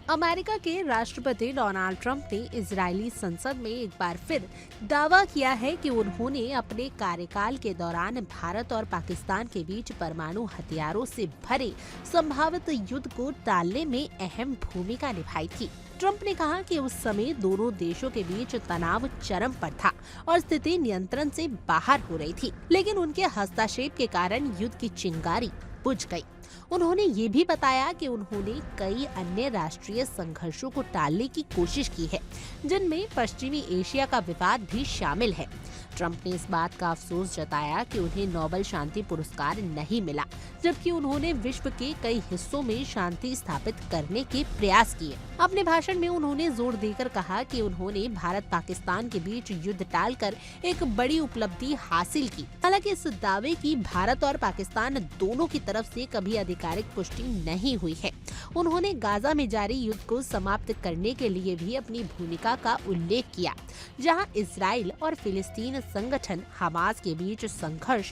America के राष्ट्रपति Donald Trump ने इजरायली संसद में एक बार फिर दावा किया है कि उन्होंने अपने कार्यकाल के दौरान भारत और पाकिस्तान के बीच परमाणु हथियारों से भरे संभावित युद्ध को टालने में अहम भूमिका निभाई थी। ट्रंप ने कहा कि उस समय दोनों देशों के बीच तनाव चरम पर था और स्थिति नियंत्रण से बाहर हो रही थी, लेकिन उनके हस्तक्षेप के कारण युद्ध की चिंगारी बुझ गई। उन्होंने ये भी बताया कि उन्होंने कई अन्य राष्ट्रीय संघर्षों को टालने की कोशिश की है, जिनमें पश्चिमी एशिया का विवाद भी शामिल है। ट्रंप ने इस बात का अफसोस जताया कि उन्हें नोबेल शांति पुरस्कार नहीं मिला, जबकि उन्होंने विश्व के कई हिस्सों में शांति स्थापित करने के प्रयास किए। अपने भाषण में उन्होंने जोर देकर कहा कि उन्होंने भारत पाकिस्तान के बीच युद्ध टालकर एक बड़ी उपलब्धि हासिल की। हालांकि इस दावे की भारत और पाकिस्तान दोनों की तरफ से कभी आधिकारिक पुष्टि नहीं हुई है। उन्होंने गाजा में जारी युद्ध को समाप्त करने के लिए भी अपनी भूमिका का उल्लेख किया, जहां इजराइल और फिलिस्तीन संगठन हमास के बीच संघर्ष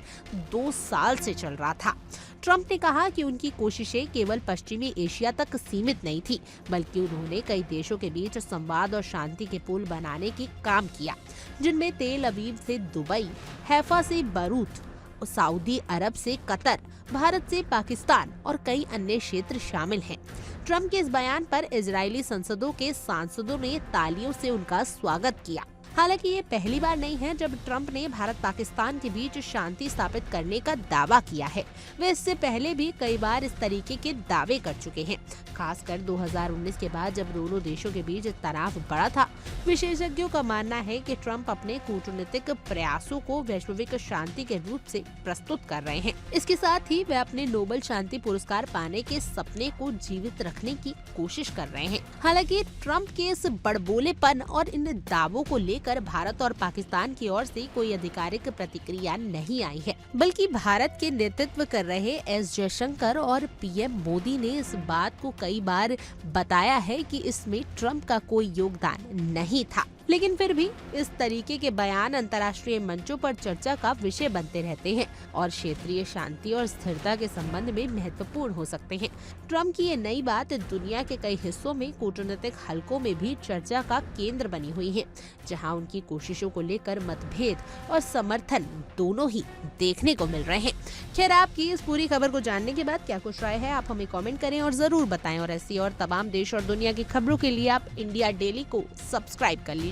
2 साल से चल रहा था। ट्रंप ने कहा कि उनकी कोशिशें केवल पश्चिमी एशिया तक सीमित नहीं थी, बल्कि उन्होंने कई देशों के बीच संवाद और शांति के पुल बनाने की काम किया, जिनमें तेल अवीव से दुबई, हैफा से बैरूत, सऊदी अरब से कतर, भारत से पाकिस्तान और कई अन्य क्षेत्र शामिल हैं। ट्रंप के इस बयान पर इजरायली संसदों के सांसदों ने तालियों से उनका स्वागत किया। हालांकि ये पहली बार नहीं है जब ट्रंप ने भारत पाकिस्तान के बीच शांति स्थापित करने का दावा किया है। वे इससे पहले भी कई बार इस तरीके के दावे कर चुके हैं, खासकर 2019 के बाद जब दोनों देशों के बीच तनाव बढ़ा था। विशेषज्ञों का मानना है कि ट्रंप अपने कूटनीतिक प्रयासों को वैश्विक शांति के रूप से प्रस्तुत कर रहे हैं। इसके साथ ही वे अपने नोबेल शांति पुरस्कार पाने के सपने को जीवित रखने की कोशिश कर रहे हैं। हालांकि ट्रंप के इस बड़बोलेपन और इन दावों को लेकर भारत और पाकिस्तान की ओर से कोई आधिकारिक प्रतिक्रिया नहीं आई है, बल्कि भारत के नेतृत्व कर रहे एस जयशंकर और पीएम मोदी ने इस बात को कई बार बताया है कि इसमें ट्रंप का कोई योगदान नहीं था। लेकिन फिर भी इस तरीके के बयान अंतर्राष्ट्रीय मंचों पर चर्चा का विषय बनते रहते हैं और क्षेत्रीय शांति और स्थिरता के संबंध में महत्वपूर्ण हो सकते हैं। ट्रंप की ये नई बात दुनिया के कई हिस्सों में कूटनीतिक हलकों में भी चर्चा का केंद्र बनी हुई है, जहां उनकी कोशिशों को लेकर मतभेद और समर्थन दोनों ही देखने को मिल रहे हैं। खैर, आपकी इस पूरी खबर को जानने के बाद क्या कुछ राय है, आप हमें कमेंट करें और जरूर बताएं। और ऐसी और तमाम देश और दुनिया की खबरों के लिए आप इंडिया डेली को सब्सक्राइब कर लीजिए।